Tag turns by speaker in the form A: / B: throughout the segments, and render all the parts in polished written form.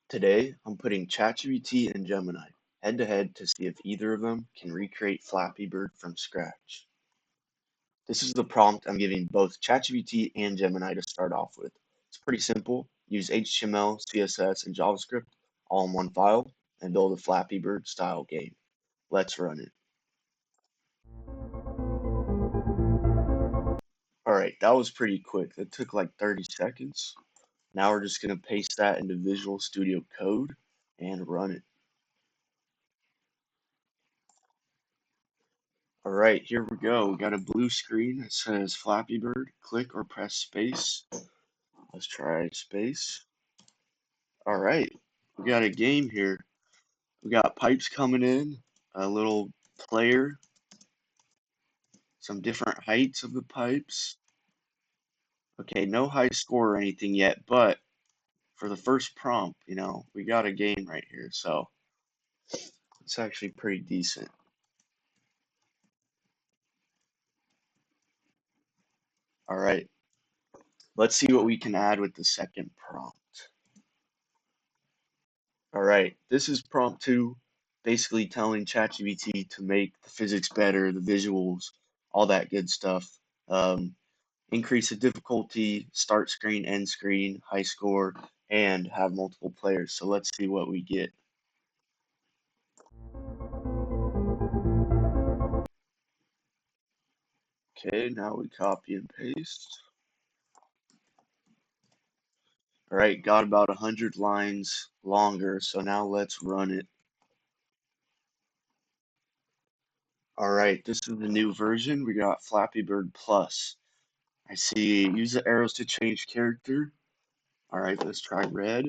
A: Today, I'm putting ChatGPT and Gemini head to head to see if either of them can recreate Flappy Bird from scratch. This is the prompt I'm giving both ChatGPT and Gemini to start off with. It's pretty simple. Use HTML, CSS, and JavaScript all in one file and build a Flappy Bird style game. Let's run it. All right, that was pretty quick. That took like 30 seconds. Now we're just going to paste that into Visual Studio Code and run it. All right, here we go. We got a blue screen that says Flappy Bird. Click or press space. Let's try space. All right, we got a game here. We got pipes coming in, a little player, some different heights of the pipes. Okay, no high score or anything yet, but for the first prompt, we got a game right here, so it's actually pretty decent. All right, let's see what we can add with the second prompt. All right, this is prompt two, basically telling ChatGPT to make the physics better, the visuals, all that good stuff. Um, Increase the difficulty, start screen, end screen, high score, and have multiple players. So let's see what we get. Okay, now we copy and paste. All right, got about 100 lines longer, so now let's run it. All right, this is the new version. We got Flappy Bird Plus. I see use the arrows to change character. All right, let's try red.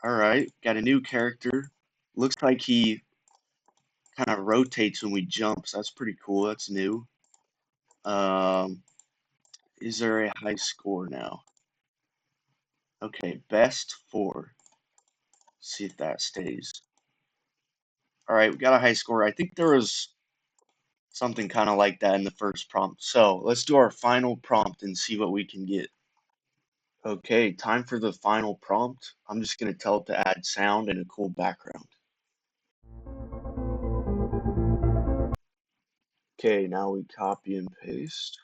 A: All right, got a new character. Looks like he kind of rotates when we jump, so that's pretty cool. That's new. Um, is there a high score now? Okay, best four. See if that stays. All right, we got a high score. I think there was something kind of like that in the first prompt. So let's do our final prompt and see what we can get. Okay, time for the final prompt. I'm just going to tell it to add sound and a cool background. Okay, now we copy and paste.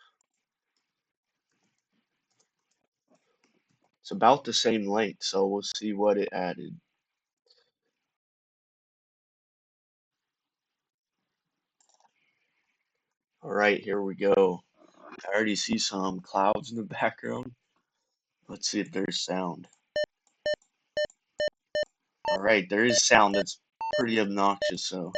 A: It's about the same length, so we'll see what it added. All right, here we go. I already see some clouds in the background. Let's see if there's sound. All right, there is sound that's pretty obnoxious, so.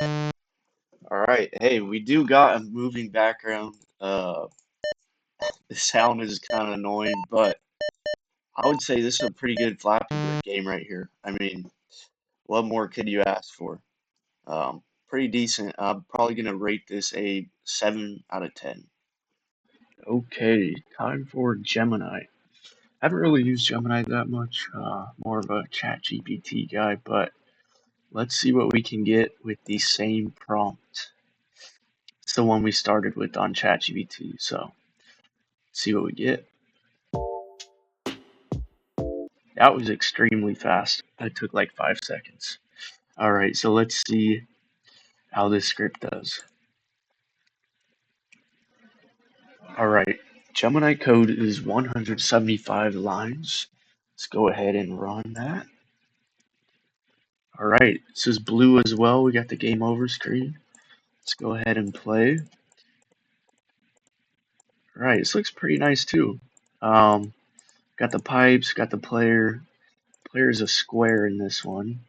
A: All right, hey, we do got a moving background. The sound is kind of annoying, but I would say this is a pretty good Flappy Bird game right here. I mean, what more could you ask for? Pretty decent. I'm probably gonna rate this a 7 out of 10. Okay, time for Gemini. I haven't really used Gemini that much. More of a ChatGPT guy, but let's see what we can get with the same prompt. It's the one we started with on ChatGPT, so see what we get. That was extremely fast. That took like 5 seconds. All right, so let's see how this script does. All right, Gemini code is 175 lines. Let's go ahead and run that. All right, this is blue as well. We got the game over screen. Let's go ahead and play. All right, this looks pretty nice too. Um, got the pipes, got the player. Player is a square in this one.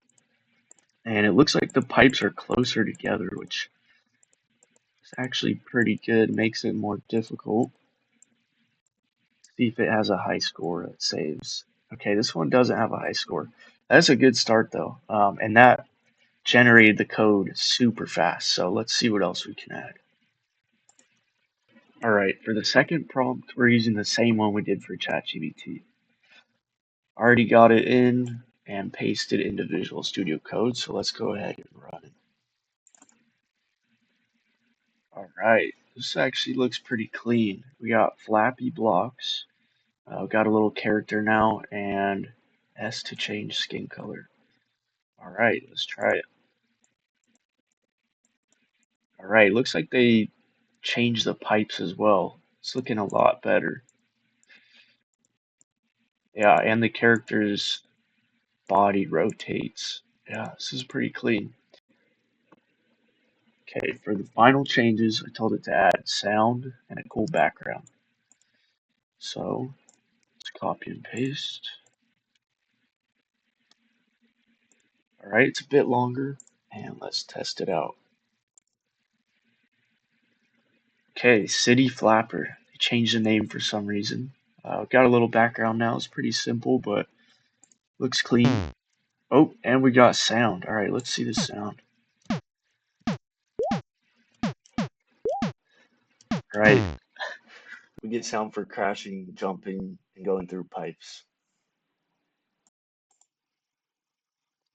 A: And it looks like the pipes are closer together, which is actually pretty good. Makes it more difficult. See if it has a high score that saves. Okay, this one doesn't have a high score. That's a good start though. And that generated the code super fast. So let's see what else we can add. All right, for the second prompt, we're using the same one we did for ChatGPT. Already got it in and pasted into Visual Studio Code. So let's go ahead and run it. All right, this actually looks pretty clean. We got flappy blocks. Got a little character now, and S to change skin color. All right, let's try it. All right, looks like they changed the pipes as well. It's looking a lot better. Yeah, and the character's body rotates. Yeah, this is pretty clean. Okay, for the final changes, I told it to add sound and a cool background. So let's copy and paste. All right, it's a bit longer, and let's test it out. Okay, City Flapper. They changed the name for some reason. Got a little background now. It's pretty simple, but looks clean. Oh, and we got sound. All right, let's see the sound. All right, we get sound for crashing, jumping, and going through pipes.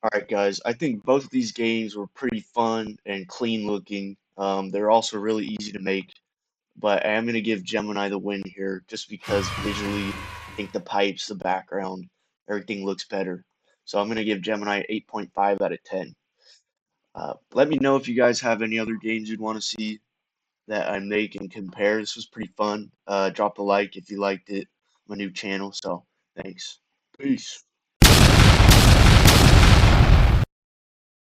A: All right, guys. I think both of these games were pretty fun and clean looking. They're also really easy to make, but I am going to give Gemini the win here just because visually, I think the pipes, the background, everything looks better. So I'm going to give Gemini 8.5 out of 10. Let me know if you guys have any other games you'd want to see that I make and compare. This was pretty fun. Drop a like if you liked it. I'm a new channel, so thanks. Peace.